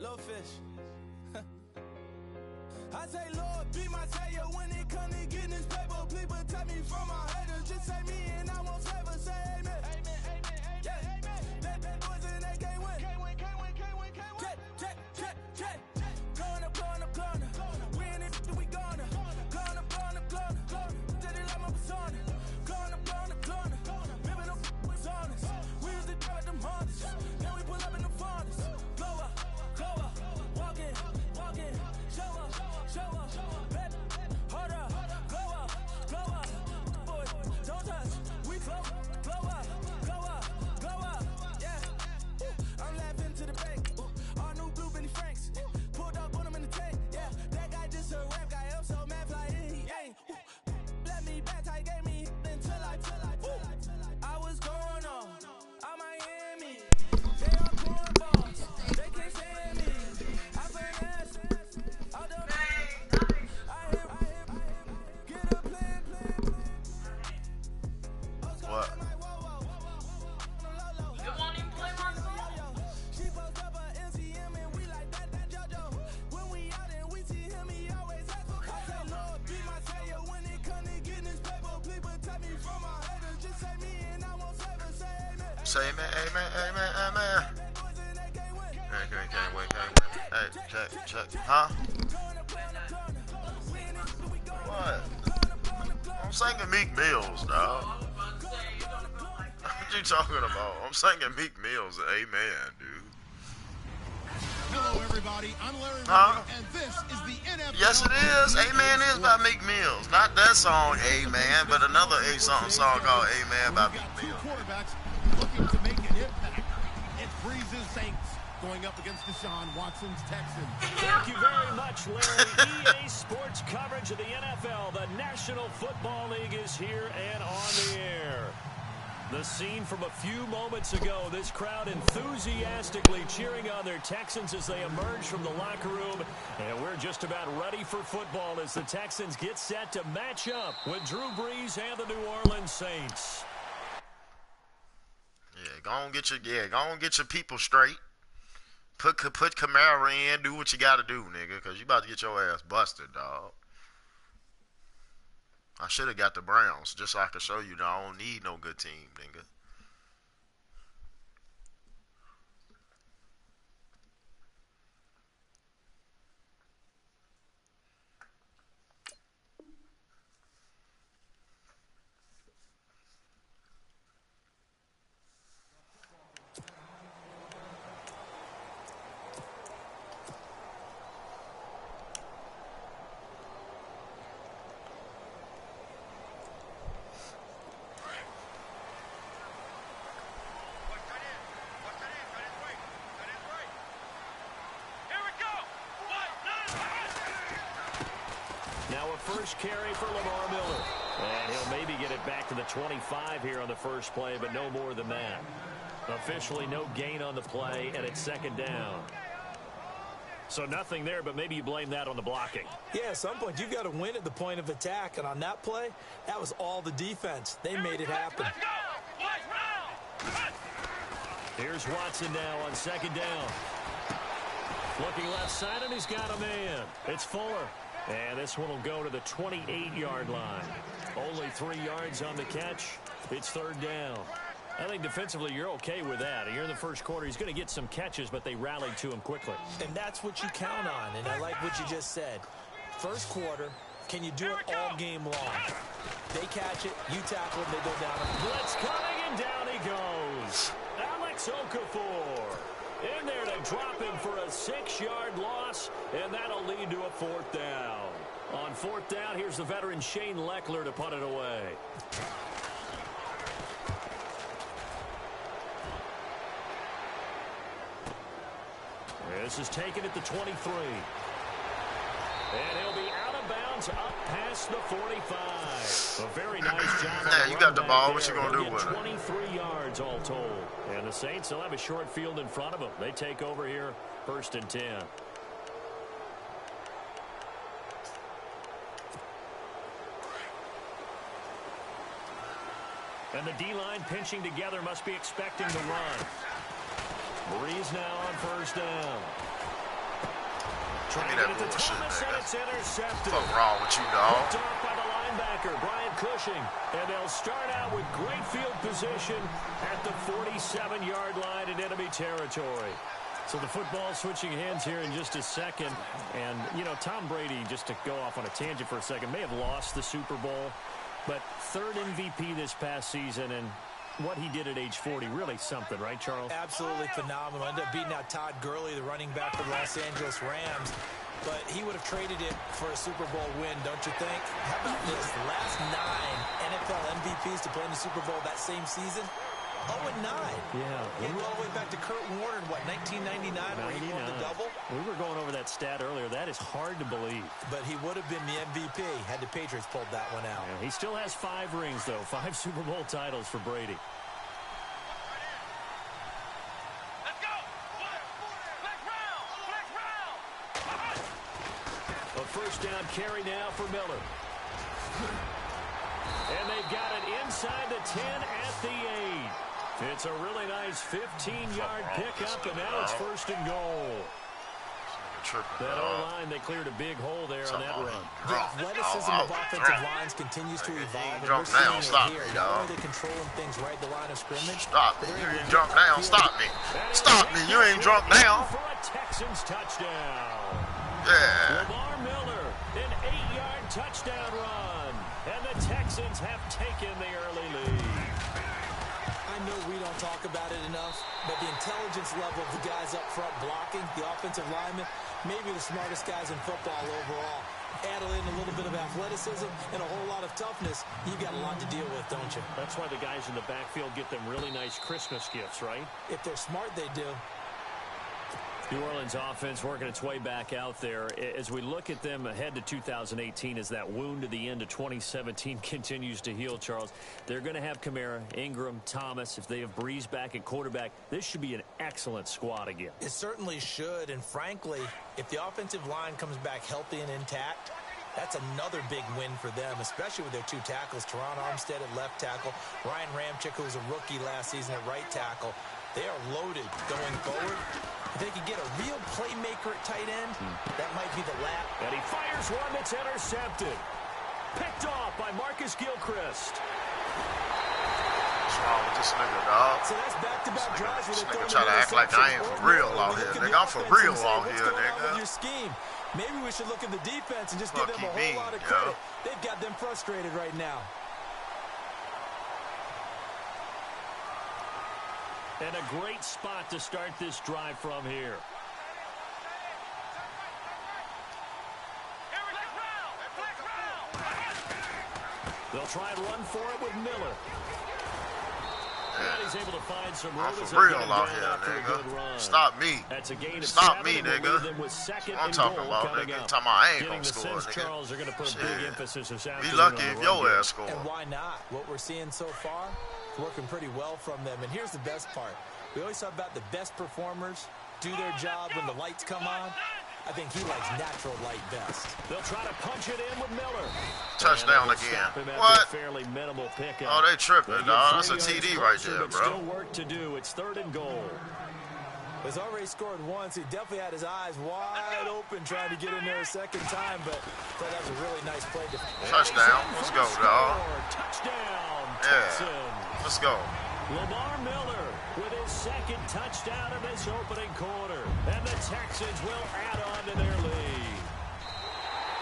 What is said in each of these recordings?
Little fish. I say, Lord, be my savior when it comes to getting this paper. Please protect me from my haters. Just say me and I won't flavor. Say amen. Amen, amen, amen, amen. That boys and they can't win. Can't win, can't win, can't win, can't win. Jet. Blowing up. We in it, we gonna. Blowing up. Did it like my persona. Blowing up. Living up was honest. We used to drive them Hondas. Now we pull up in the furnace. Glow up. Walking. Show up. Bet. Hold up. Glow up. Boys, don't touch. We glow up. Yeah. I'm laughing to the bank. All new blue Benny Franks. Pulled up on him in the tank. Yeah. That guy just a rap guy. I'm so mad fly in. He ain't. Let me back. I gave me until I was going on. I'm Miami. They are cornballs. They can't stand me. I finesse. I don't I hit. Get a plan. What? You won't even play my song? She post up a MCM and we like that JoJo. When we out and we see him, he always asks for I say, Lord, be my savior when it comes to getting this paper. Please protect me from my haters. Just say me and I won't flavor. Say amen. Say amen. Can't wait. Hey, check. Huh? What? I'm singing Meek Mills, dog. What you talking about? I'm singing Meek Mills. Amen, dude. Hello, everybody. I'm Larry Huh? Ridley, and this is the NFL. Yes, it is. Amen is by Meek Mills. Not that song, Amen, but another A-something song called Amen by Meek Two Mills. quarterbacks looking to make an impact. It's Breeze's Saints going up against Deshaun Watson's Texans. Thank you very much, Larry. EA Sports coverage of the NFL. The National Football League is here and on the air. The scene from a few moments ago, this crowd enthusiastically cheering on their Texans as they emerge from the locker room. And we're just about ready for football as the Texans get set to match up with Drew Brees and the New Orleans Saints. Yeah, go on get your people straight. Put Kamara in, do what you got to do, nigga, because you about to get your ass busted, dog. I should have got the Browns just so I could show you that I don't need no good team, nigga. First carry for Lamar Miller. And he'll maybe get it back to the 25 here on the first play, but no more than that. Officially no gain on the play, and it's second down. So nothing there, but maybe you blame that on the blocking. Yeah, at some point you've got to win at the point of attack, and on that play, that was all the defense. They made it happen. Here's Watson now on second down. Looking left side, and he's got a man. It's Fuller. And this one will go to the 28-yard line. Only 3 yards on the catch. It's third down. I think defensively you're okay with that. Here in the first quarter, he's going to get some catches, but they rallied to him quickly. And that's what you count on, and I like what you just said. First quarter, can you do it all game long? They catch it, you tackle it, they go down. Blitz coming, and down he goes. Alex Okafor in there to drop him for a 6-yard loss, and that'll lead to a fourth down. On fourth down, here's the veteran Shane Leckler to punt it away. This is taken at the 23. And he'll be out of bounds up past the 45. A very nice job. Yeah, you got the ball. What you going to do with it? 23 yards all told. And the Saints will have a short field in front of them. They take over here, 1st and 10. And the D-line pinching together, must be expecting the run. Breeze now on first down. Give me Trying to that get it to bullshit, Thomas, and nigga. it's intercepted. Fuck wrong with you, dog? Picked off by the linebacker, Brian Cushing. And they'll start out with great field position at the 47-yard line in enemy territory. So the football switching hands here in just a second. And, you know, Tom Brady, just to go off on a tangent for a second, may have lost the Super Bowl, but third MVP this past season, and what he did at age 40, really something, right, Charles? Absolutely phenomenal. Ended up beating out Todd Gurley, the running back for the Los Angeles Rams. But he would have traded it for a Super Bowl win, don't you think? How about this? The last 9 NFL MVPs to play in the Super Bowl that same season? 0-9. Yeah. You go all the way back to Kurt Warner in, what, 1999 where he won the double? We were going over that stat earlier. That is hard to believe. But he would have been the MVP had the Patriots pulled that one out. Yeah, he still has 5 rings, though. 5 Super Bowl titles for Brady. A first down carry now for Miller. And they've got it inside the 10 at the 8. It's a really nice 15-yard pickup, and now it's first and goal. That O-line, they cleared a big hole there on that run. The athleticism of offensive lines continues to evolve. Jump down, stop me, dog. They're controlling things right the line of scrimmage. Stop me. You ain't jump down. Stop me. Stop me. You ain't jump down. For a Texans touchdown. Yeah. Lamar Miller, an 8-yard touchdown run. And the Texans have taken the early lead. I know we don't talk about it enough, but the intelligence level of the guys up front blocking, the offensive linemen, maybe the smartest guys in football overall. Add in a little bit of athleticism and a whole lot of toughness, you've got a lot to deal with, don't you? That's why the guys in the backfield get them really nice Christmas gifts, right? If they're smart, they do. New Orleans offense working its way back out there. As we look at them ahead to 2018, as that wound to the end of 2017 continues to heal, Charles, they're going to have Kamara, Ingram, Thomas. If they have Breeze back at quarterback, this should be an excellent squad again. It certainly should, and frankly, if the offensive line comes back healthy and intact, that's another big win for them, especially with their 2 tackles, Teron Armstead at left tackle, Ryan Ramczyk, who was a rookie last season at right tackle. They are loaded going forward. If they could get a real playmaker at tight end, that might be the lap. And he fires one that's intercepted. Picked off by Marcus Gilchrist. What's wrong with this nigga, dog? So that's back-to-back drives where This they nigga throw try to act like I ain't for real out here, nigga. I'm for real out here, What's going on with nigga. your scheme? Maybe we should look at the defense and just give Fuck them a you whole mean, lot of yo. credit. They've got them frustrated right now. And a great spot to start this drive from here. They'll try and run for it with Miller. And he's able to find some room. I'm for real out here, nigga. Stop me. That's a gain of Stop 7, me, and we'll nigga. leave them with second I'm and talking goal about, coming nigga. up. Talking about I ain't Getting gonna the score, sense, nigga. Charles, they're going to put a big emphasis this afternoon. Be lucky on if the your run game. ass score. And why not? What we're seeing so far, working pretty well from them. And here's the best part. We always talk about the best performers do their job when the lights come on. I think he likes natural light best. They'll try to punch it in with Miller. Touchdown And again. stop him after What? a fairly minimal pickup. Oh, they tripping, They get dog. That's 3 a yards TD right closer, there, but bro. Still work to do. It's 3rd and goal. He's already scored once. He definitely had his eyes wide open trying to get in there a second time, but that was a really nice play. Touchdown. Let's go, dog. Touchdown, Yeah. Texans. Let's go. Lamar Miller with his 2nd touchdown of this opening quarter. And the Texans will add on to their lead.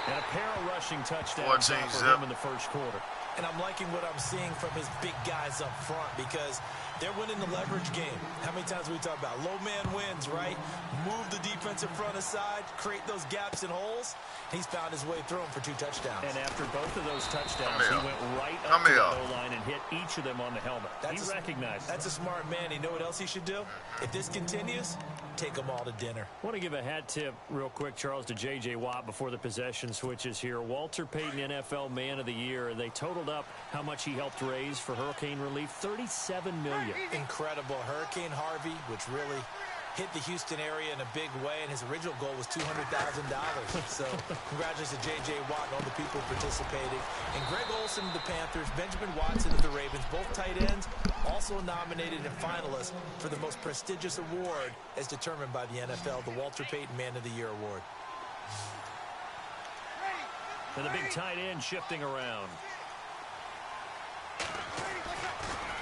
And a pair of rushing touchdowns 14 out for zip. him in the first quarter. And I'm liking what I'm seeing from his big guys up front because they're winning the leverage game. How many times we talk about low man wins, right? Move the defensive front aside, create those gaps and holes. He's found his way through them for 2 touchdowns. And after both of those touchdowns, Come he here. went right Come up to here. the goal line and hit each of them on the helmet. He recognized That's a smart man. You know what else he should do? If this continues, take them all to dinner. I want to give a hat tip real quick, Charles, to J.J. Watt before the possession switches here. Walter Payton, NFL Man of the Year. They totaled up how much he helped raise for hurricane relief, $37 million. Incredible. Hurricane Harvey, which really hit the Houston area in a big way, and his original goal was $200,000. So congratulations to J.J. Watt and all the people participating. And Greg Olsen of the Panthers, Benjamin Watson of the Ravens, both tight ends, also nominated and finalists for the most prestigious award as determined by the NFL, the Walter Payton Man of the Year Award. And the big tight end shifting around.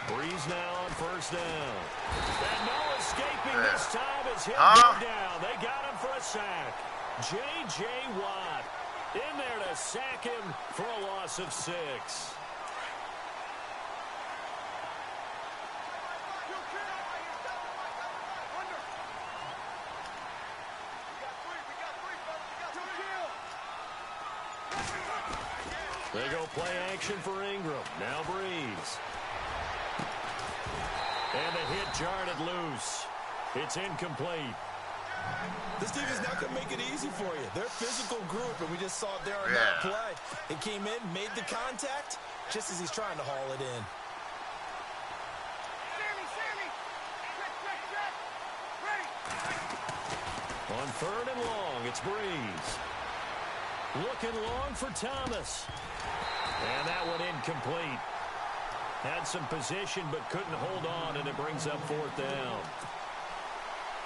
Breeze now on first down. And no escaping this time as he'll go down. They got him for a sack. J.J. Watt in there to sack him for a loss of 6. They go play action for Ingram. Now Breeze. And the hit jarred it loose. It's incomplete. This defense not going to make it easy for you. They're a physical group, and we just saw it there on that play. It came in, made the contact, just as he's trying to haul it in. On third and long, it's Breeze. Looking long for Thomas. And that one incomplete. Had some position but couldn't hold on, and it brings up fourth down.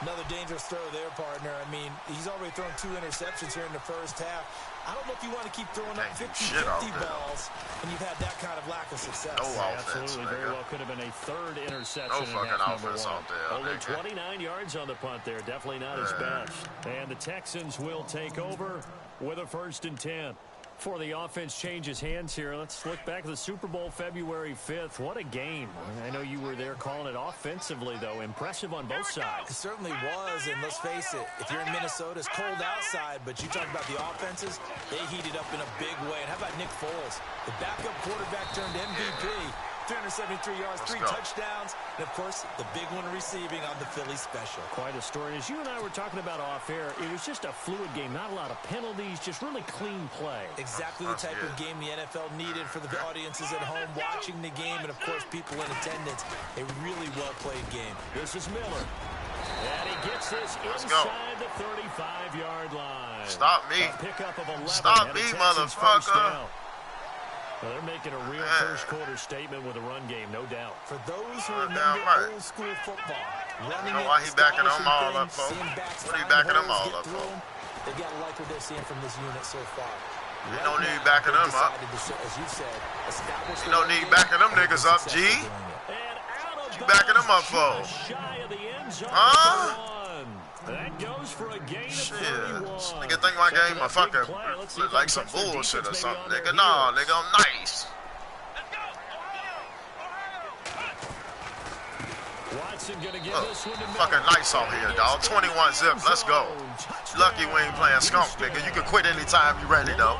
Another dangerous throw there, partner. I mean, he's already thrown 2 interceptions here in the first half. I don't know if you want to keep throwing up 50-50 balls when you've had that kind of lack of success. No offense, absolutely. Very well could have been a third interception. No fucking offense out there. Only 29 yards on the punt there. Definitely not his best. And the Texans will take over with a 1st and 10. Before the offense changes hands here, let's look back at the Super Bowl February 5th. What a game. I know you were there calling it offensively, though. Impressive on both sides. It certainly was, and let's face it, if you're in Minnesota, it's cold outside, but you talk about the offenses, they heated up in a big way. And how about Nick Foles? The backup quarterback turned MVP. 373 yards, 3 touchdowns, and, of course, the big one receiving on the Philly special. Quite a story. And as you and I were talking about off air, it was just a fluid game. Not a lot of penalties, just really clean play. Exactly the type of game the NFL needed for the audiences at home watching the game and, of course, people in attendance. A really well-played game. This is Miller. And he gets this inside the 35-yard line. Stop me. A pickup of 11. Stop me, motherfucker. Well, they're making a real first-quarter statement with a run game, no doubt. For those who remember old-school football, running why he backing them all up for? What are you backing them all up for? They got to like what they're seeing from this unit so far. You don't need backing them up. As you said, you don't need backing them niggas up, G. What you backing them up for? Huh? That goes for a gain of Shit. 31. Nigga think my game a fucking like some bullshit or something, nigga. Nah, nigga, I'm nice. Watson gonna get this one to fucking nice out here, dog. 21 zip. Let's go. Lucky we ain't playing skunk, nigga. You can quit anytime you ready, though.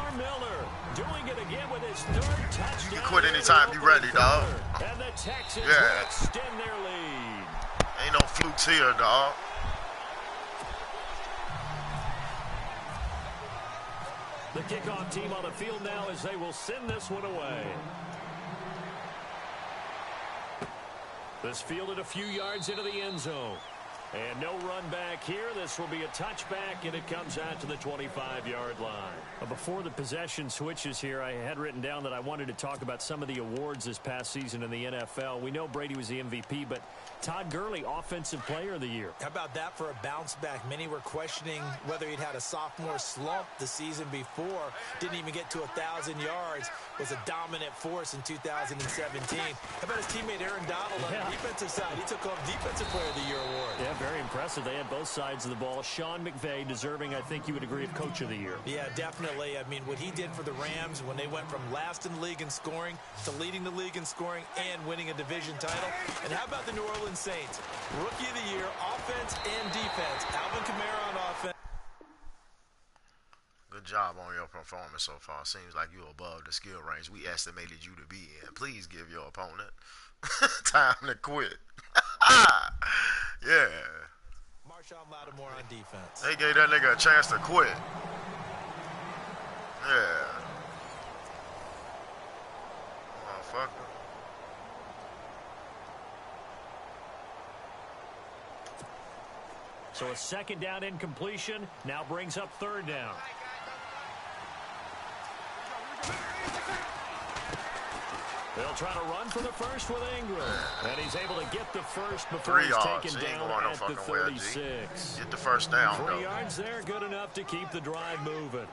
You can quit anytime you ready, dog. Yeah. Ain't no flukes here, dog. The kickoff team on the field now as they will send this one away. This fielded a few yards into the end zone. And no run back here. This will be a touchback, and it comes out to the 25-yard line. Before the possession switches here, I had written down that I wanted to talk about some of the awards this past season in the NFL. We know Brady was the MVP, but Todd Gurley, Offensive Player of the Year. How about that for a bounce back? Many were questioning whether he'd had a sophomore slump the season before. Didn't even get to 1,000 yards. Was a dominant force in 2017. How about his teammate Aaron Donald on the defensive side? He took home Defensive Player of the Year award. Yeah, very impressive. They had both sides of the ball. Sean McVay deserving, I think you would agree, of Coach of the Year. Yeah, definitely. I mean, what he did for the Rams when they went from last in the league in scoring to leading the league in scoring and winning a division title. And how about the New Orleans Saints? Rookie of the Year, offense and defense. Alvin Kamara on offense. Good job on your performance so far. Seems like you're above the skill range we estimated you to be in. Please give your opponent time to quit. Yeah. Marshawn Lattimore on defense. They gave that nigga a chance to quit. Yeah. Motherfucker. So a second down incompletion now brings up third down. They'll try to run for the first with Ingram. And he's able to get the first before 3 he's yards. taken He ain't down going no at the fucking way, G. 36. Get the first down, 3 though. yards there, good enough to keep the drive moving.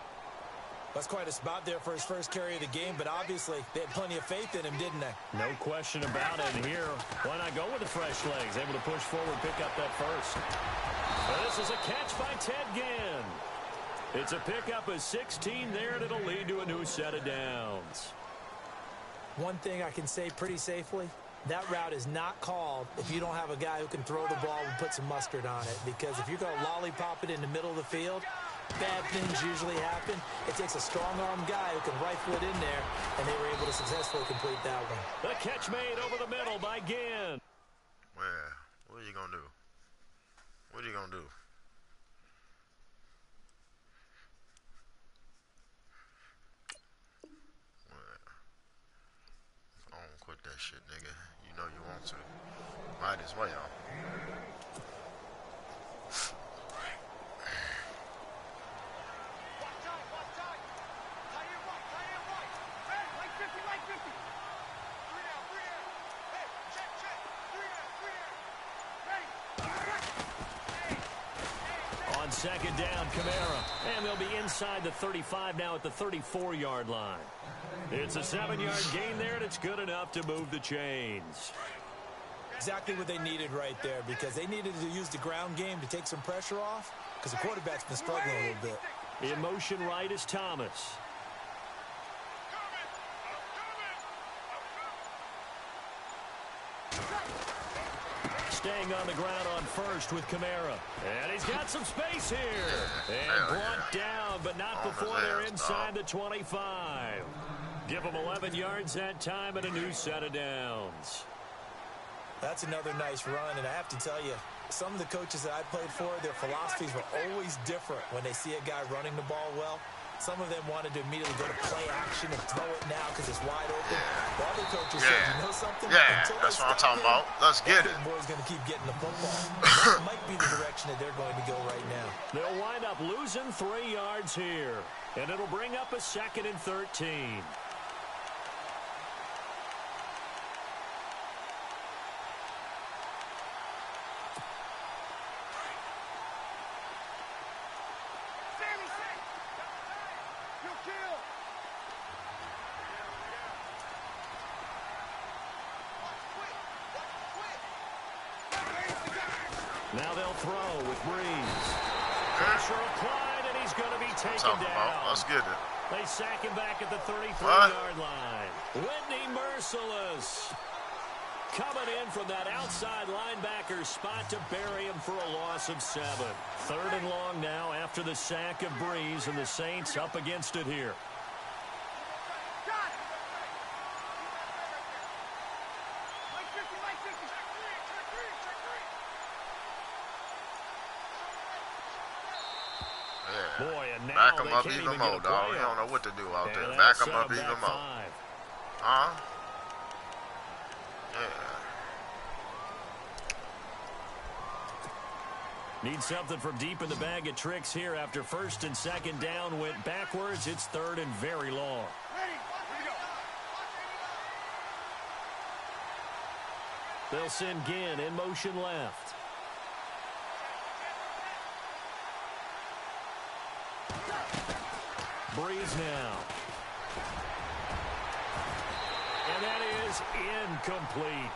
That's quite a spot there for his first carry of the game, but obviously they had plenty of faith in him, didn't they? No question about it. And here, why not go with the fresh legs? Able to push forward, pick up that first. But this is a catch by Ted Ginn. It's a pickup of 16 there, and it'll lead to a new set of downs. One thing I can say pretty safely, that route is not called if you don't have a guy who can throw the ball and put some mustard on it. Because if you're going to lollipop it in the middle of the field, bad things usually happen. It takes a strong-arm guy who can rifle it in there, and they were able to successfully complete that one. The catch made over the middle by Ginn. Well, what are you going to do? What are you going to do? I don't quit that shit, nigga. You know you want to. Might as well. On second down, Kamara. And they'll be inside the 35 now at the 34-yard line. It's a 7-yard gain there, and it's good enough to move the chains. Exactly what they needed right there, because they needed to use the ground game to take some pressure off, because the quarterback's been struggling a little bit. In motion right is Thomas. Staying on the ground on first with Kamara. And he's got some space here. And brought down, but not before they're inside the 25. Give them 11 yards that time and a new set of downs. That's another nice run, and I have to tell you, some of the coaches that I played for, their philosophies were always different when they see a guy running the ball well. Some of them wanted to immediately go to play action and throw it now because it's wide open. The other coaches said, you know something? Yeah, Until that's what I'm talking him, about. Let's get it. That boy's going to keep getting the football. That might be the direction that they're going to go right now. They'll wind up losing 3 yards here, and it'll bring up a 2nd and 13. Now they'll throw with Breeze. Pressure applied, and he's going to be taken down. Let's get it. They sack him back at the 33-yard line. Whitney Merciless coming in from that outside linebacker spot to bury him for a loss of 7. 3rd and long now after the sack of Breeze, and the Saints up against it here. Boy, and now Back him up even more, dog. You don't know what to do out there. Back him up even more. Huh? Yeah. Need something from deep in the bag of tricks here after 1st and 2nd down went backwards. It's 3rd and very long. They'll send Ginn in motion left. Breeze now. And that is incomplete.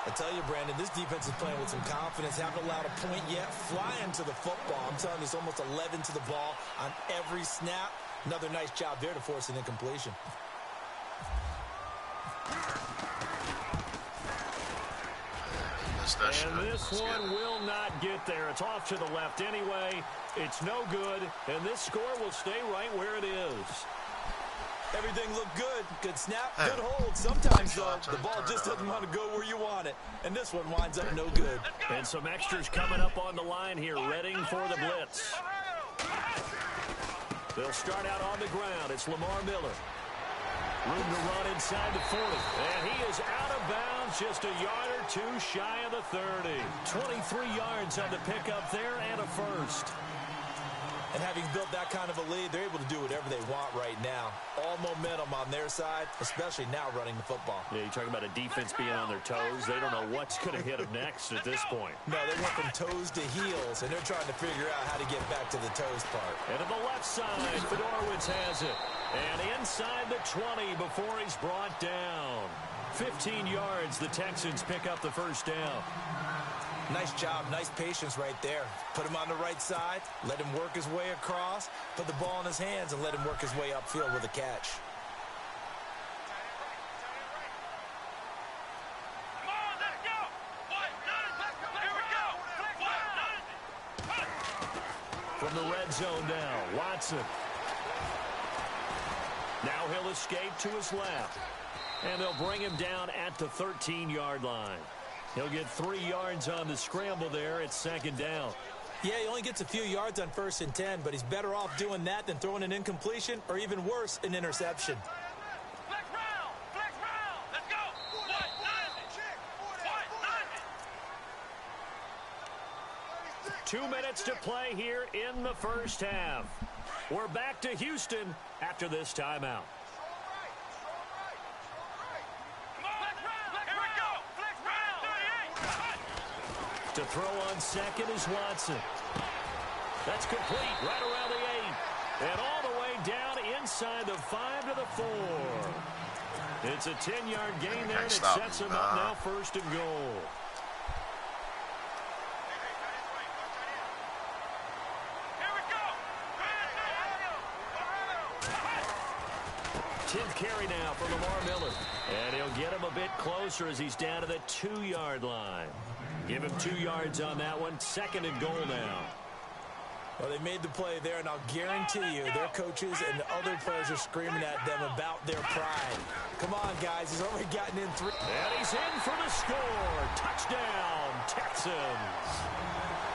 I tell you, Brandon, this defense is playing with some confidence. Haven't allowed a point yet. Flying to the football. I'm telling you, it's almost 11 to the ball on every snap. Another nice job there to force an incompletion. And this one will not get there. It's off to the left anyway. It's no good, and this score will stay right where it is. Everything looked good. Good snap, good hold. Sometimes, though, the ball just doesn't want to go where you want it. And this one winds up no good. And some extras coming up on the line here, readying for the blitz. They'll start out on the ground. It's Lamar Miller. Room to run inside the 40. And he is out of bounds, just a yard or two shy of the 30. 23 yards on the pickup there and a first. And having built that kind of a lead, they're able to do whatever they want right now. All momentum on their side, especially now running the football. Yeah, you're talking about a defense being on their toes. They don't know what's going to hit them next at this point. No, they went from toes to heels, and they're trying to figure out how to get back to the toes part. And to the left side, Fedorowicz has it. And inside the 20 before he's brought down. 15 yards, the Texans pick up the first down. Nice job, nice patience right there. Put him on the right side, let him work his way across, put the ball in his hands, and let him work his way upfield with a catch. From the red zone now, Watson. Now he'll escape to his left. And they'll bring him down at the 13-yard line. He'll get 3 yards on the scramble there. It's second down. Yeah, he only gets a few yards on 1st and 10, but he's better off doing that than throwing an incompletion or even worse, an interception. Flex round, let's go. 2 minutes to play here in the first half. We're back to Houston after this timeout. To throw on second is Watson. That's complete right around the 8. And all the way down inside the 5 to the 4. It's a 10-yard gain there, and it sets him up now 1st and goal. Here we go. 10th carry now for Lamar Miller. And he'll get him a bit closer as he's down to the 2-yard line. Give him 2 yards on that one. 2nd and goal now. Well, they made the play there, and I'll guarantee you their coaches and the other players are screaming at them about their pride. Come on, guys. He's already gotten in 3. And he's in for the score. Touchdown, Texans.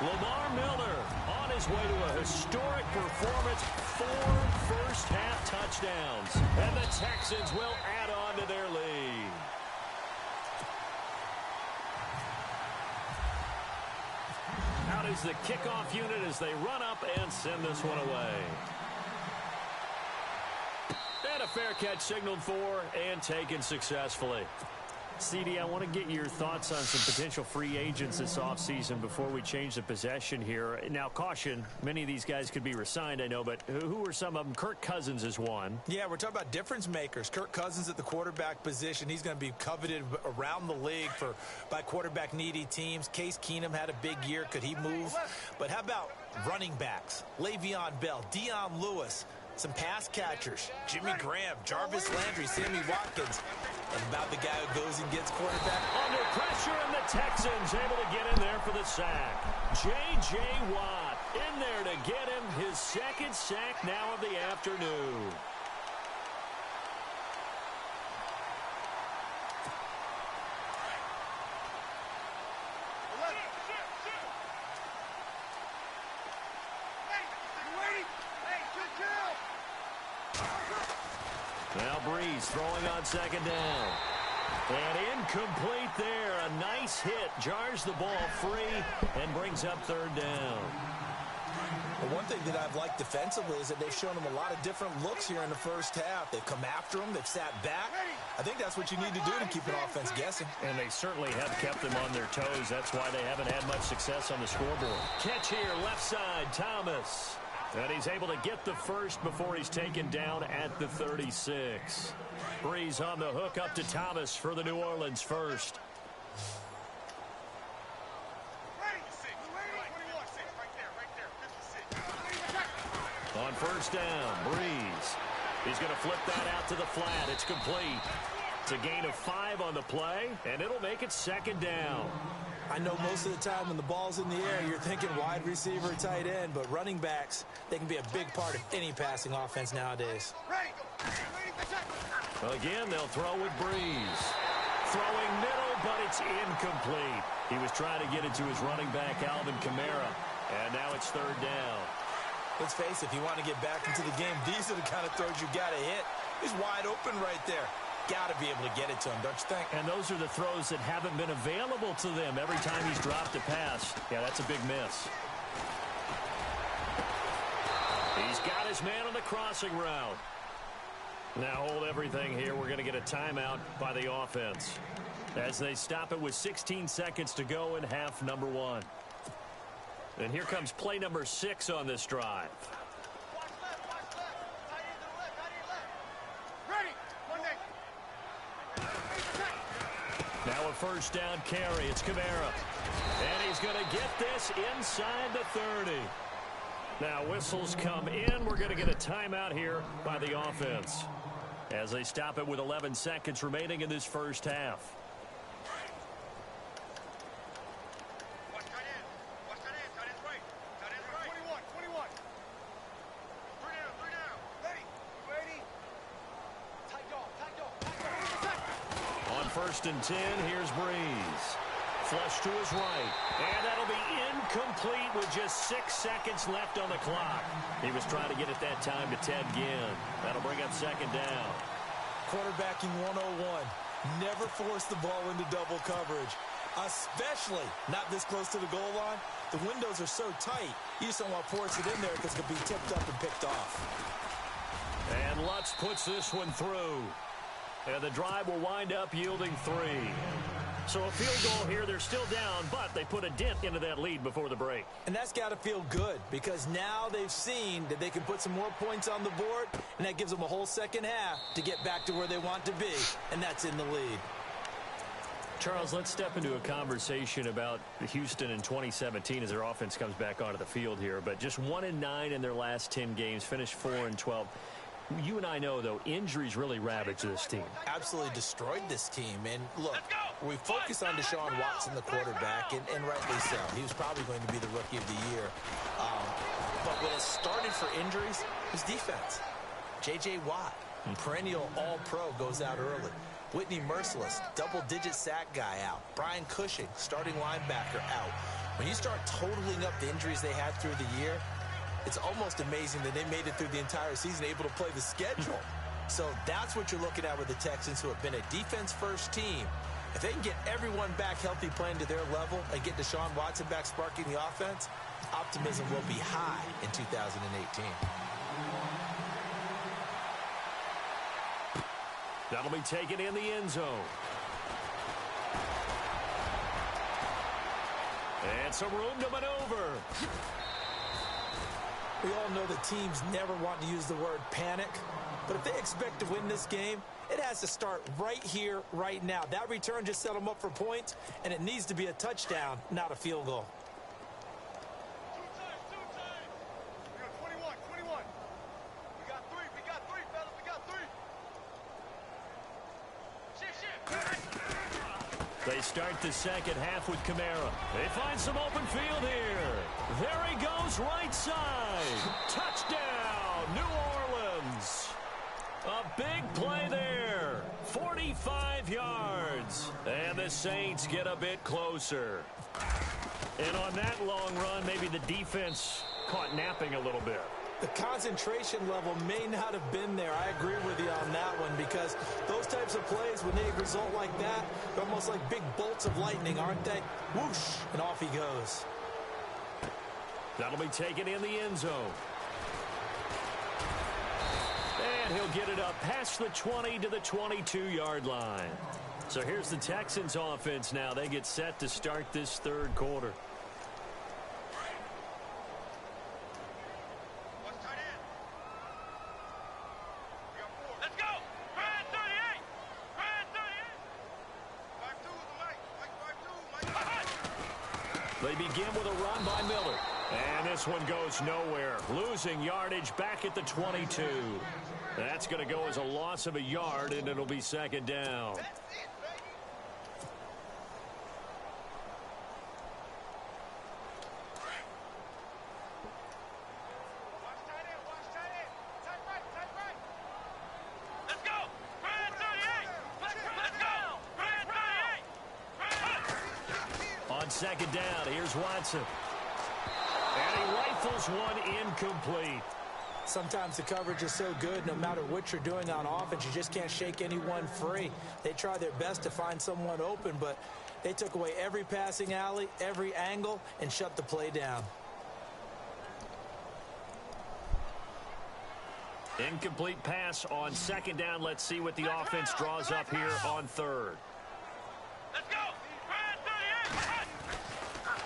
Lamar Miller on his way to a historic performance. 4 first-half touchdowns. And the Texans will add on to their lead. Out is the kickoff unit as they run up and send this one away. And a fair catch signaled for and taken successfully. CD, I want to get your thoughts on some potential free agents this offseason before we change the possession here. Now, caution, many of these guys could be re-signed, I know, but who are some of them? Kirk Cousins is one. Yeah, we're talking about difference makers. Kirk Cousins at the quarterback position. He's going to be coveted around the league by quarterback-needy teams. Case Keenum had a big year. Could he move? But how about running backs? Le'Veon Bell, Dion Lewis, some pass catchers, Jimmy Graham, Jarvis Landry, Sammy Watkins. And about the guy who goes and gets quarterback. Under pressure, and the Texans able to get in there for the sack. J.J. Watt in there to get him his 2nd sack now of the afternoon. Now Breeze throwing on 2nd down. And incomplete there. A nice hit. Jars the ball free and brings up 3rd down. Well, one thing that I've liked defensively is that they've shown them a lot of different looks here in the first half. They've come after them. They've sat back. I think that's what you need to do to keep an offense guessing. And they certainly have kept them on their toes. That's why they haven't had much success on the scoreboard. Catch here, left side, Thomas. And he's able to get the first before he's taken down at the 36. Breeze on the hook up to Thomas for the New Orleans first. On 1st down, Breeze. He's going to flip that out to the flat. It's complete. It's a gain of 5 on the play, and it'll make it 2nd down. I know most of the time when the ball's in the air, you're thinking wide receiver, tight end, but running backs, they can be a big part of any passing offense nowadays. Again, they'll throw with Breeze. Throwing middle, but it's incomplete. He was trying to get it to his running back, Alvin Kamara, and now it's 3rd down. Let's face it, if you want to get back into the game, these are the kind of throws you got to hit. He's wide open right there. Got to be able to get it to him, don't you think? And those are the throws that haven't been available to them every time he's dropped a pass. Yeah, that's a big miss. He's got his man on the crossing route. Now hold everything here. We're going to get a timeout by the offense as they stop it with 16 seconds to go in half number 1. And here comes play number 6 on this drive. Now a first down carry. It's Kamara. And he's going to get this inside the 30. Now whistles come in. We're going to get a timeout here by the offense as they stop it with 11 seconds remaining in this first half. On 1st and 10, here's Breeze. Flush to his right. And that'll be incomplete with just 6 seconds left on the clock. He was trying to get it that time to Ted Ginn. That'll bring up 2nd down. Quarterbacking 101. Never force the ball into double coverage, especially not this close to the goal line. The windows are so tight, you just don't want to force it in there because it could be tipped up and picked off. And Lutz puts this one through. And the drive will wind up yielding 3. So a field goal here. They're still down, but they put a dent into that lead before the break. And that's got to feel good because now they've seen that they can put some more points on the board, and that gives them a whole second half to get back to where they want to be, and that's in the lead. Charles, let's step into a conversation about Houston in 2017 as their offense comes back onto the field here. But just 1-9 in their last 10 games, finished 4-12. You and I know, though, injuries really ravaged this team. Absolutely destroyed this team. And look, we focus on Deshaun Watson, the quarterback, and rightly so. He was probably going to be the rookie of the year. But when it started for injuries, it was defense. J.J. Watt, perennial all-pro, goes out early. Whitney Merciless, double-digit sack guy out. Brian Cushing, starting linebacker, out. When you start totaling up the injuries they had through the year, it's almost amazing that they made it through the entire season able to play the schedule. So that's what you're looking at with the Texans, who have been a defense-first team. If they can get everyone back healthy, playing to their level, and get Deshaun Watson back sparking the offense, optimism will be high in 2018. That'll be taken in the end zone. And some room to maneuver. We all know that teams never want to use the word panic, but if they expect to win this game, it has to start right here, right now. That return just set them up for points, and it needs to be a touchdown, not a field goal. They start the second half with Kamara. They find some open field here. There he goes, right side. Touchdown, New Orleans. A big play there. 45 yards. And the Saints get a bit closer. And on that long run, maybe the defense caught napping a little bit. The concentration level may not have been there. I agree with you on that one, because those types of plays, when they result like that, they're almost like big bolts of lightning, aren't they? Whoosh, and off he goes. That'll be taken in the end zone. And he'll get it up past the 20 to the 22-yard line. So here's the Texans offense now. They get set to start this third quarter. They begin with a run by Miller. And this one goes nowhere. Losing yardage back at the 22. That's going to go as a loss of a yard, and it'll be second down. Second down, here's Watson. And he rifles one incomplete. Sometimes the coverage is so good, no matter what you're doing on offense, you just can't shake anyone free. They try their best to find someone open, but they took away every passing alley, every angle, and shut the play down. Incomplete pass on second down. Let's see what the offense draws up here on third. Let's go.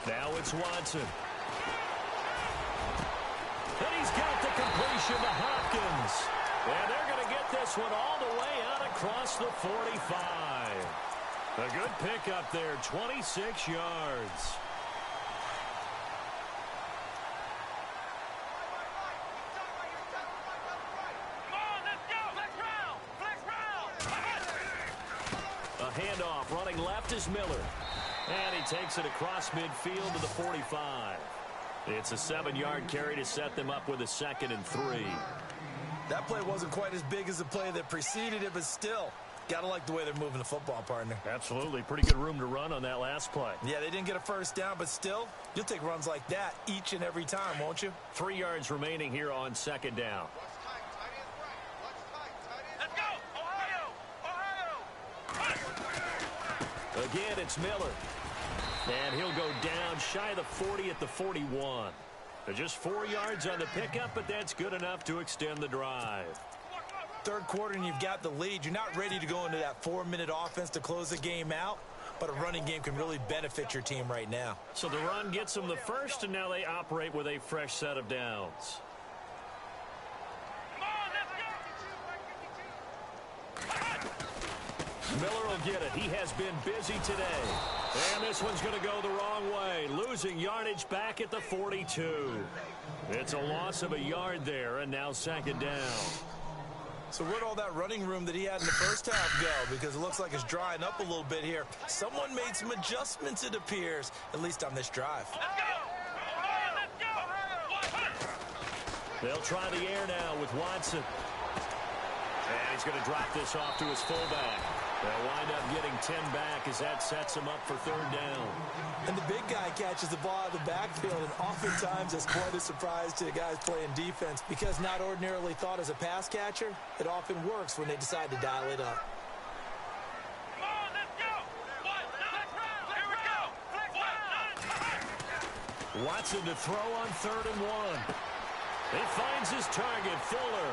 Now it's Watson. And he's got the completion to Hopkins. And they're going to get this one all the way out across the 45. A good pickup there, 26 yards. A handoff, running left is Miller. And he takes it across midfield to the 45. It's a 7-yard carry to set them up with a 2nd and 3. That play wasn't quite as big as the play that preceded it, but still, gotta like the way they're moving the football, partner. Absolutely. Pretty good room to run on that last play. Yeah, they didn't get a first down, but still, you'll take runs like that each and every time, won't you? 3 yards remaining here on 2nd down. Let's go. Ohio. Again, it's Miller. And he'll go down shy of the 40 at the 41. They're just 4 yards on the pickup, but that's good enough to extend the drive. Third quarter and you've got the lead. You're not ready to go into that 4-minute offense to close the game out, but a running game can really benefit your team right now. So the run gets them the first, and now they operate with a fresh set of downs. Miller will get it. He has been busy today. And this one's going to go the wrong way. Losing yardage back at the 42. It's a loss of a yard there, and now 2nd down. So where'd all that running room that he had in the first half go? Because it looks like it's drying up a little bit here. Someone made some adjustments, it appears, at least on this drive. They'll try the air now with Watson. And he's going to drop this off to his fullback. They'll wind up getting 10 back as that sets him up for 3rd down. And the big guy catches the ball out of the backfield, and oftentimes it's quite a surprise to the guys playing defense because not ordinarily thought as a pass catcher, it often works when they decide to dial it up. Watson to throw on 3rd and 1. He finds his target, Fuller.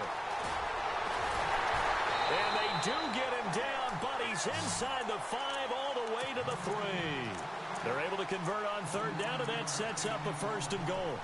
And they do get him down, but he's inside the 5 all the way to the 3. They're able to convert on 3rd down, and that sets up a 1st and goal.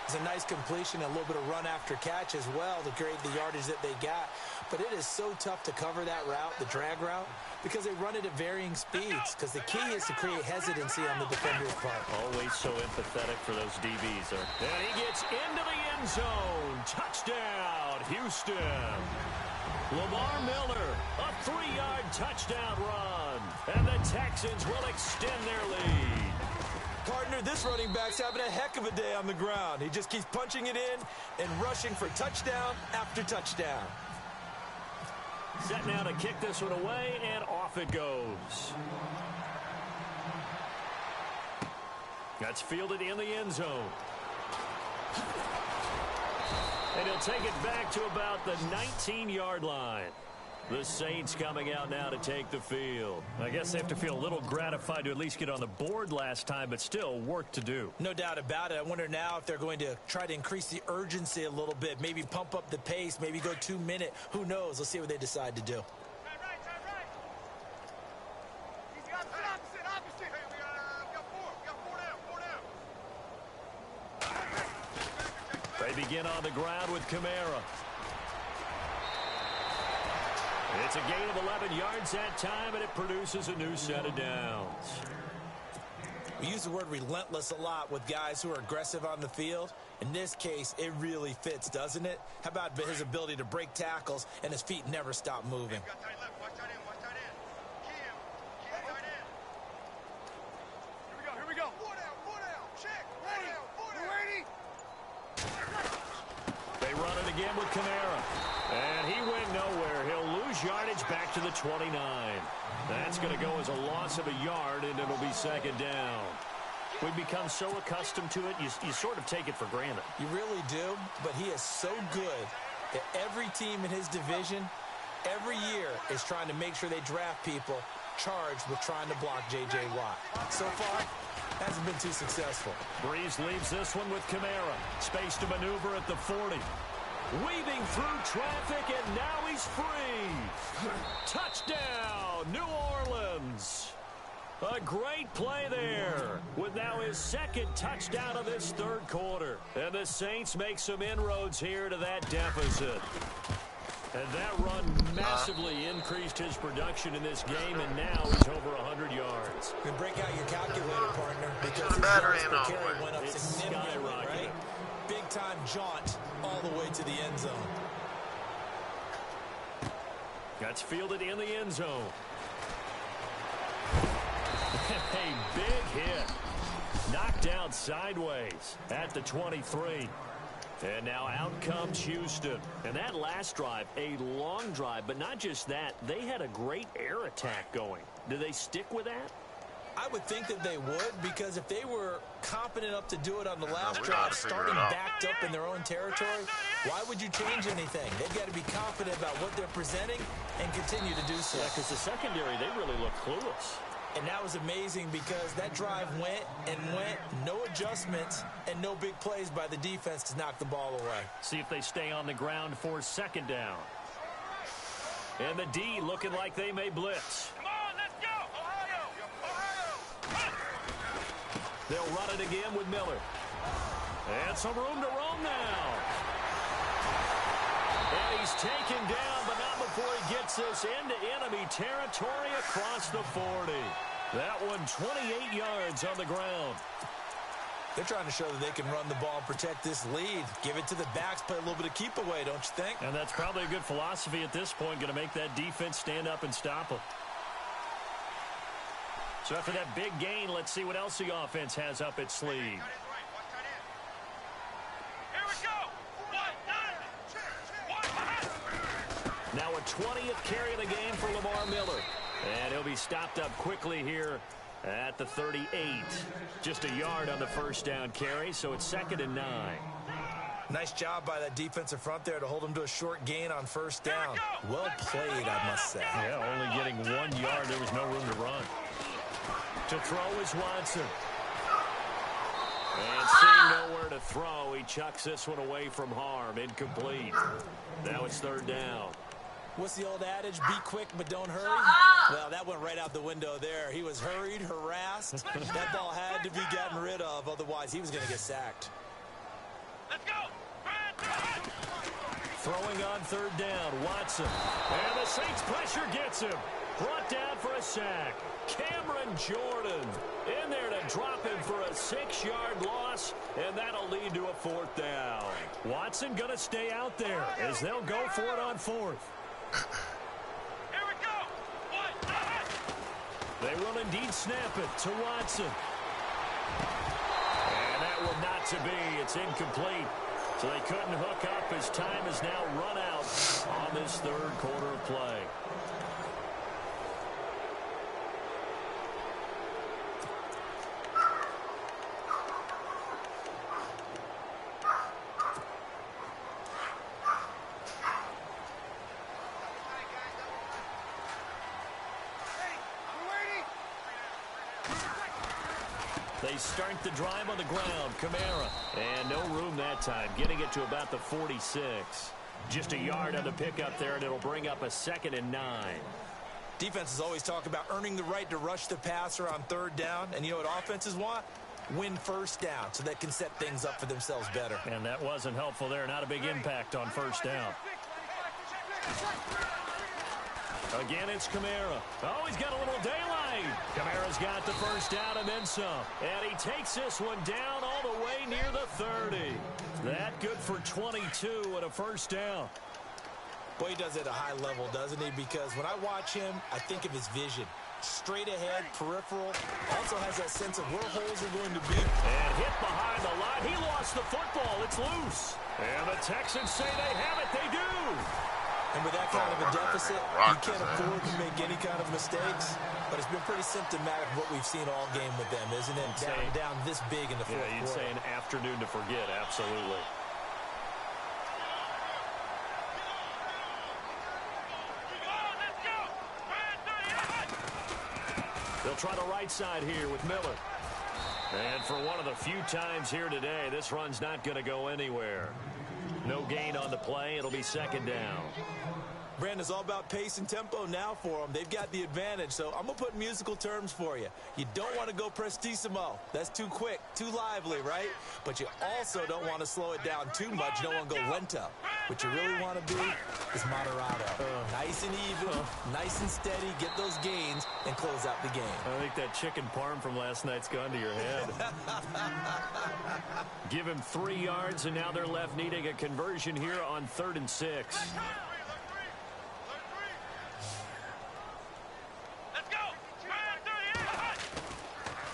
It's a nice completion, a little bit of run after catch as well to create the yardage that they got. But it is so tough to cover that route, the drag route, because they run it at varying speeds. Because the key is to create hesitancy on the defender's part. Always so empathetic for those DBs. And he gets into the end zone. Touchdown, Houston. Lamar Miller, a 3-yard touchdown run. And the Texans will extend their lead. Partner, this running back's having a heck of a day on the ground. He just keeps punching it in and rushing for touchdown after touchdown. Set now to kick this one away, and off it goes. That's fielded in the end zone. And he'll take it back to about the 19-yard line. The Saints coming out now to take the field. I guess they have to feel a little gratified to at least get on the board last time, but still work to do. No doubt about it. I wonder now if they're going to try to increase the urgency a little bit, maybe pump up the pace, maybe go 2-minute. Who knows? Let's see what they decide to do. They begin on the ground with Kamara. It's a gain of 11 yards that time, and it produces a new set of downs. We use the word relentless a lot with guys who are aggressive on the field. In this case, it really fits, doesn't it? How about his ability to break tackles and his feet never stop moving? Here we go. Check. Ready. They run it again with Kamara. And he went nowhere. He'll lose yardage back to the 29. That's going to go as a loss of a yard, and it'll be 2nd down. We've become so accustomed to it, you sort of take it for granted. You really do, but he is so good that every team in his division, every year, is trying to make sure they draft people charged with trying to block J.J. Watt. So far, hasn't been too successful. Breeze leaves this one with Kamara. Space to maneuver at the 40. Weaving through traffic, and now he's free. Touchdown, New Orleans. A great play there with now his second touchdown of this third quarter. And the Saints make some inroads here to that deficit. And that run massively increased his production in this game, and now he's over 100 yards. You can break out your calculator, partner, because his Battery yards in per all carry way. went up It's significantly, skyrocketed. right? Big-time jaunt all the way to the end zone. That's fielded in the end zone. A big hit. Knocked down sideways at the 23. And now out comes Houston. And that last drive, a long drive, but not just that. They had a great air attack going. Do they stick with that? I would think that they would, because if they were competent enough to do it on the last we drive, gotta figure starting it out. backed up in their own territory, why would you change anything? They've got to be confident about what they're presenting and continue to do so. Yeah, because the secondary, they really look clueless. And that was amazing because that drive went and went, no adjustments, and no big plays by the defense to knock the ball away. See if they stay on the ground for second down. And the D looking like they may blitz. Come on, let's go! Ohio! Ohio! They'll run it again with Miller. And some room to roam now. And he's taken down, but not before he gets this into enemy territory across the 40. That one 28 yards on the ground. They're trying to show that they can run the ball and protect this lead. Give it to the backs, play a little bit of keep away, don't you think? And that's probably a good philosophy at this point, going to make that defense stand up and stop them. So after that big gain, let's see what else the offense has up its sleeve. Here we go! Now a 20th carry of the game for Lamar Miller. And he'll be stopped up quickly here at the 38. Just a yard on the first down carry, so it's 2nd and 9. Nice job by that defensive front there to hold him to a short gain on first down. Well played, I must say. Yeah, only getting 1 yard. There was no room to run. To throw is Watson. And seeing nowhere to throw, he chucks this one away from harm. Incomplete. Now it's 3rd down. What's the old adage? Be quick, but don't hurry. Well, that went right out the window there. He was hurried, harassed. That ball had to be gotten rid of, otherwise he was going to get sacked. Let's go! Throwing on 3rd down, Watson. And the Saints pressure gets him. Brought down for a sack. Cameron Jordan in there to drop him for a 6-yard loss, and that'll lead to a 4th down. Watson going to stay out there as they'll go for it on 4th. Here we go! They will indeed snap it to Watson. And that will not to be. It's incomplete. So they couldn't hook up as time is now run out on this 3rd quarter of play. They start the drive on the ground. Kamara. And no room that time. Getting it to about the 46. Just a yard on the pickup there, and it'll bring up a 2nd and 9. Defenses always talk about earning the right to rush the passer on 3rd down. And you know what offenses want? Win first down so they can set things up for themselves better. And that wasn't helpful there. Not a big impact on first down. Again, it's Kamara. Oh, he's got a little daylight. Kamara's got the first down and then some. And he takes this one down all the way near the 30. That good for 22 and a first down. Boy, he does it at a high level, doesn't he? Because when I watch him, I think of his vision. Straight ahead, peripheral. Also has that sense of where holes are going to be. And hit behind the line. He lost the football. It's loose. And the Texans say they have it. They do. And with that kind of a deficit, you can't afford to make any kind of mistakes. But it's been pretty symptomatic of what we've seen all game with them, isn't it? Down this big in the fourth quarter. Yeah, you'd say an afternoon to forget. Absolutely. They'll try the right side here with Miller. And for one of the few times here today, this run's not going to go anywhere. No gain on the play. It'll be second down. Brandon, it's all about pace and tempo now for them. They've got the advantage, so I'm going to put musical terms for you. You don't want to go prestissimo. That's too quick, too lively, right? But you also don't want to slow it down too much. You don't want to go lento. What you really want to be is moderato. Nice and even, nice and steady, get those gains, and close out the game. I think that chicken parm from last night's gone to your head. Give him 3 yards, and now they're left needing a conversion here on 3rd and 6.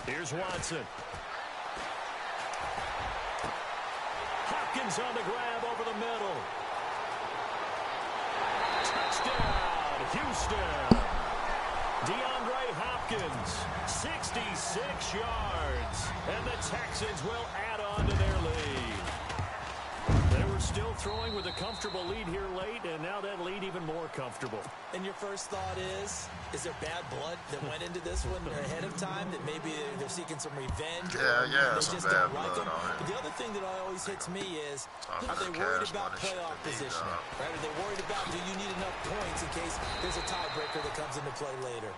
Here's Watson. Hopkins on the grab over the middle. Touchdown, Houston. DeAndre Hopkins, 66 yards. And the Texans will add on to their lead. They were still throwing with a comfortable lead here late, and now that lead even more comfortable. And your first thought is there bad blood that went into this one ahead of time, that maybe they're seeking some revenge? Yeah, they some just bad don't like blood them. on it. But the other thing that always hits me is, are they worried about playoff positioning? Right? Are they worried about, do you need enough points in case there's a tiebreaker that comes into play later?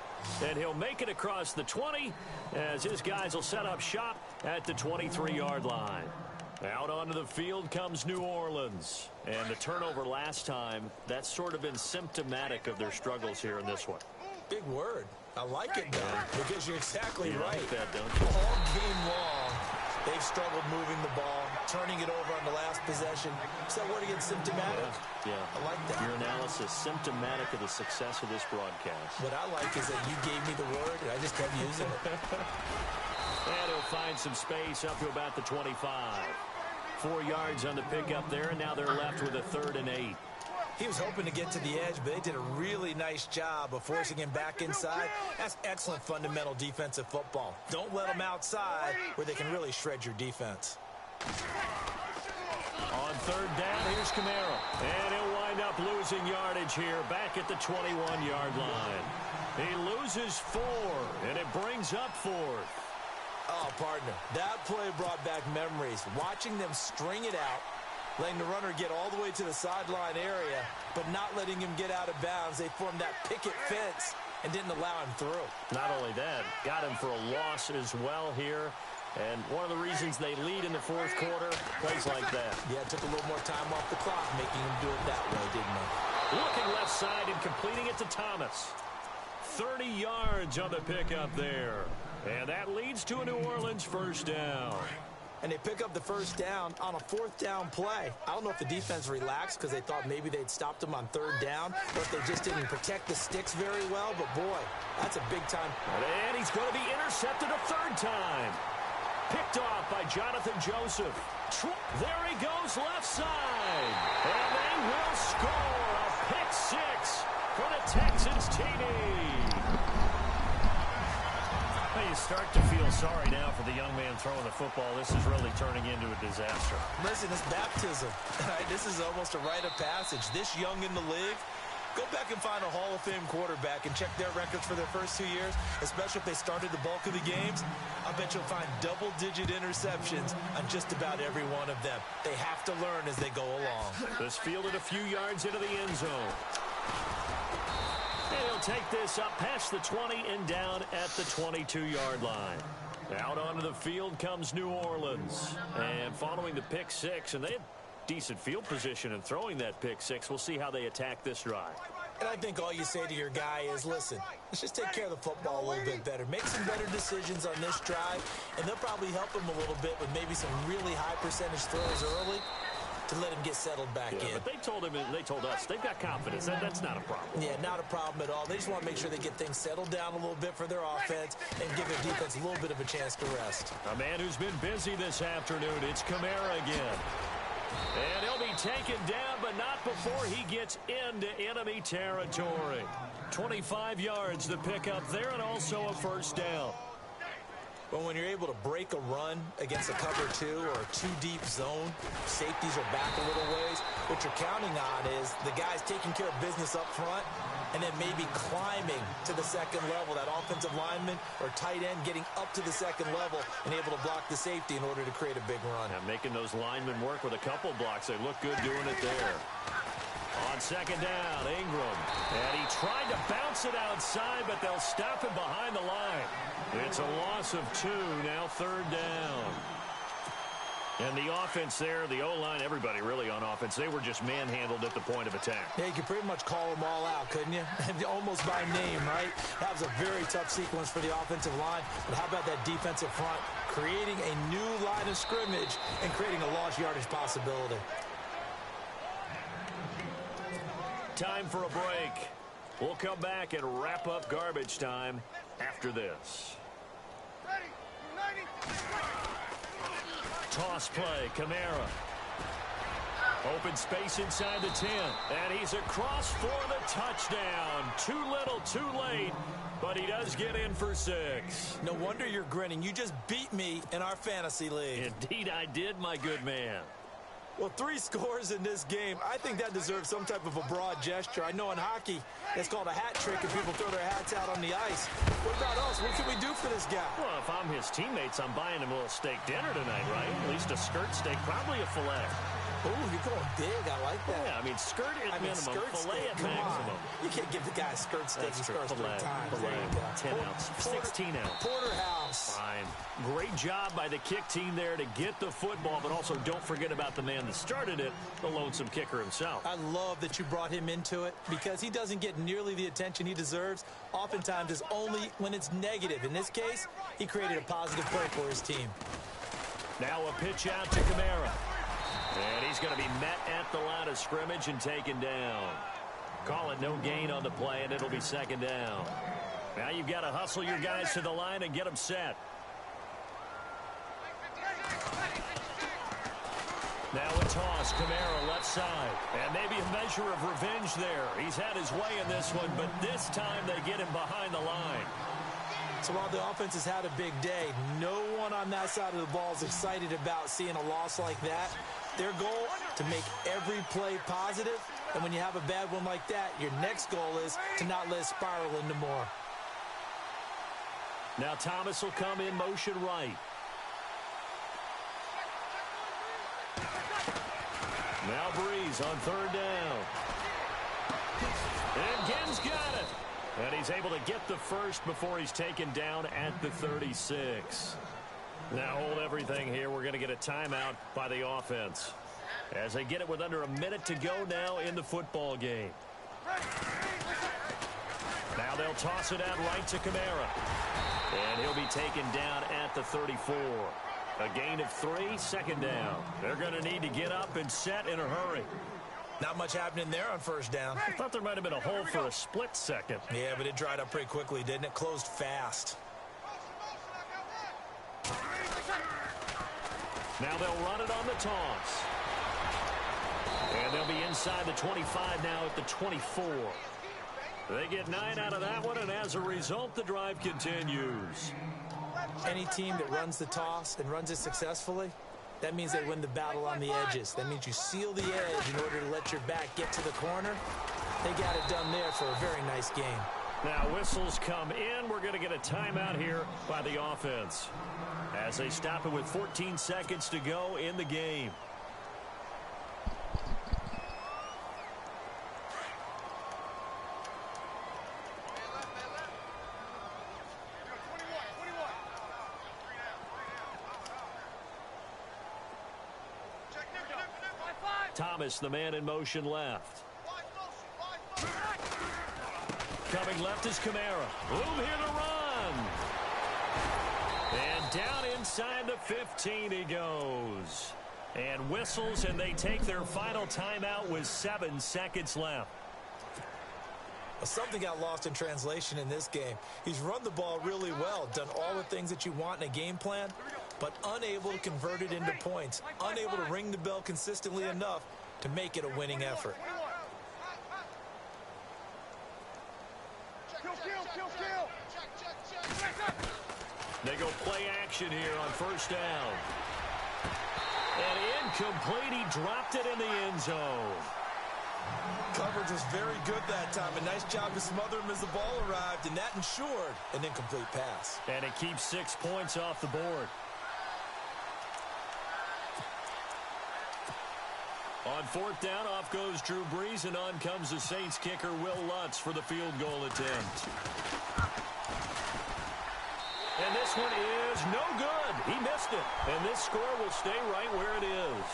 And he'll make it across the 20 as his guys will set up shop at the 23-yard line. Out onto the field comes New Orleans. And the turnover last time, that's sort of been symptomatic of their struggles here in this one. Big word. I like it, though, because you're exactly right. Like that, don't you? All game long, they've struggled moving the ball, turning it over on the last possession. Is that word again, symptomatic? Yeah. I like that. Your analysis, symptomatic of the success of this broadcast. What I like is that you gave me the word, and I just kept using it. And he'll find some space up to about the 25. 4 yards on the pickup there, and now they're left with a 3rd and 8. He was hoping to get to the edge, but they did a really nice job of forcing him back inside. That's excellent fundamental defensive football. Don't let them outside where they can really shred your defense. On 3rd down, here's Camaro. And he'll wind up losing yardage here back at the 21-yard line. He loses 4, and it brings up 4th. Oh, partner, that play brought back memories. Watching them string it out, letting the runner get all the way to the sideline area, but not letting him get out of bounds. They formed that picket fence and didn't allow him through. Not only that, got him for a loss as well here. And one of the reasons they lead in the 4th quarter, plays like that. Yeah, it took a little more time off the clock, making him do it that way, didn't it? Looking left side and completing it to Thomas. 30 yards on the pickup there. And that leads to a New Orleans 1st down. And they pick up the 1st down on a 4th down play. I don't know if the defense relaxed because they thought maybe they'd stopped them on 3rd down, or if they just didn't protect the sticks very well. But, boy, that's a big time. And he's going to be intercepted a 3rd time. Picked off by Jonathan Joseph. There he goes left side. And they will score a pick 6 for the Texans TD. Well, you start to feel sorry now for the young man throwing the football. This is really turning into a disaster. Listen, it's baptism. Right? This is almost a rite of passage. This young in the league, go back and find a Hall of Fame quarterback and check their records for their first 2 years, especially if they started the bulk of the games. I bet you'll find double-digit interceptions on just about every one of them. They have to learn as they go along. This fielded a few yards into the end zone. And he'll take this up past the 20 and down at the 22-yard line. Out onto the field comes New Orleans. And following the pick 6, and they had decent field position in throwing that pick 6. We'll see how they attack this drive. And I think all you say to your guy is, listen, let's just take care of the football a little bit better. Make some better decisions on this drive, and they'll probably help him a little bit with maybe some really high percentage throws early to let him get settled back in. But they told him, and they told us, they've got confidence. That's not a problem. Yeah, not a problem at all. They just want to make sure they get things settled down a little bit for their offense and give their defense a little bit of a chance to rest. A man who's been busy this afternoon, it's Kamara again. And he'll be taken down, but not before he gets into enemy territory. 25 yards to pick up there, and also a 1st down. Well, when you're able to break a run against a cover 2 or a 2-deep zone, safeties are back a little ways. What you're counting on is the guys taking care of business up front and then maybe climbing to the second level. That offensive lineman or tight end getting up to the second level and able to block the safety in order to create a big run. Yeah, making those linemen work with a couple blocks. They look good doing it there. On second down, Ingram. And he tried to bounce it outside, but they'll stop him behind the line. It's a loss of 2, now third down. And the offense there, the O-line, everybody really on offense, they were just manhandled at the point of attack. Yeah, you could pretty much call them all out, couldn't you? Almost by name, right? That was a very tough sequence for the offensive line. But how about that defensive front creating a new line of scrimmage and creating a lost yardage possibility? Time for a break. We'll come back and wrap up garbage time after this. Toss play, Kamara. Open space inside the 10. And he's across for the touchdown. Too little, too late. But he does get in for 6. No wonder you're grinning. You just beat me in our fantasy league. Indeed I did, my good man. Well, 3 scores in this game. I think that deserves some type of a broad gesture. I know in hockey, it's called a hat trick and people throw their hats out on the ice. What about us? What can we do for this guy? Well, if I'm his teammates, I'm buying him a little steak dinner tonight, right? At least a skirt steak, probably a filet. Ooh, you're going big. I like that. Yeah, I mean, skirt at minimum, filet at Come maximum. On. You can't give the guy a skirt steak. That's He true. scores 3 times. Filet, There you go. 10 ounce, 16 ounce. Porterhouse. Fine. Great job by the kick team there to get the football, but also don't forget about the man that started it, the lonesome kicker himself. I love that you brought him into it because he doesn't get nearly the attention he deserves. Oftentimes it's only when it's negative. In this case, he created a positive play for his team. Now a pitch out to Kamara. And he's going to be met at the line of scrimmage and taken down. Call it no gain on the play, and it'll be second down. Now you've got to hustle your guys to the line and get them set. Now a toss, Kamara left side. And maybe a measure of revenge there. He's had his way in this one, but this time they get him behind the line. So while the offense has had a big day, no one on that side of the ball is excited about seeing a loss like that. Their goal, to make every play positive. And when you have a bad one like that, your next goal is to not let it spiral into more. Now Thomas will come in motion right. Now Breeze on third down. And Ginn's got it. And he's able to get the first before he's taken down at the 36. Now hold everything here. We're going to get a timeout by the offense as they get it with under a minute to go now in the football game. Now they'll toss it out right to Kamara. And he'll be taken down at the 34. A gain of 3, second down. They're going to need to get up and set in a hurry. Not much happening there on first down. I thought there might have been a hole for a split second. Yeah, but it dried up pretty quickly, didn't it? Closed fast. Now they'll run it on the toss. And they'll be inside the 25 now at the 24. They get 9 out of that one, and as a result, the drive continues. Any team that runs the toss and runs it successfully, that means they win the battle on the edges. That means you seal the edge in order to let your back get to the corner. They got it done there for a very nice game. Now whistles come in. We're going to get a timeout here by the offense as they stop it with 14 seconds to go in the game. Thomas, the man in motion left. Coming left is Kamara. Boom, here to run. And down inside the 15 he goes. And whistles, and they take their final timeout with 7 seconds left. Something got lost in translation in this game. He's run the ball really well, done all the things that you want in a game plan, but unable to convert it into points, unable to ring the bell consistently enough to make it a winning effort. They go play action here on first down. And incomplete. He dropped it in the end zone. Coverage was very good that time. A nice job to smother him as the ball arrived, and that ensured an incomplete pass. And it keeps 6 points off the board. On fourth down, off goes Drew Brees, and on comes the Saints kicker, Will Lutz, for the field goal attempt. And this one is no good. He missed it. And this score will stay right where it is.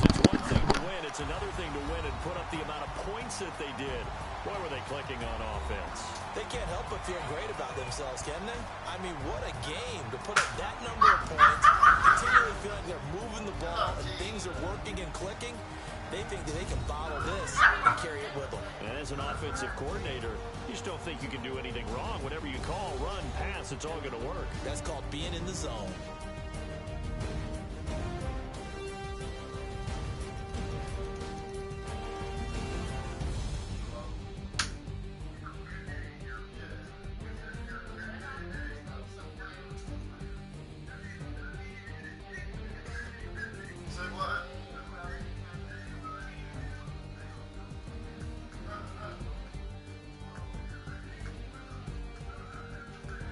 It's one thing to win. It's another thing to win and put up the amount of points that they did. Boy, were they clicking on offense. They can't help but feel great about themselves, can they? I mean, what a game to put up that number of points, continually feeling they're moving the ball and things are working and clicking. They think that they can bottle this and carry it with them. And as an offensive coordinator, you just don't think you can do anything wrong. Whatever you call, run, pass, it's all going to work. That's called being in the zone.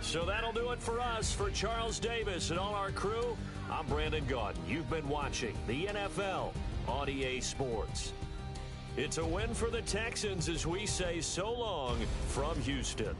So that'll do it for us. For Charles Davis and all our crew, I'm Brandon Gaudin. You've been watching the NFL on EA Sports. It's a win for the Texans as we say so long from Houston.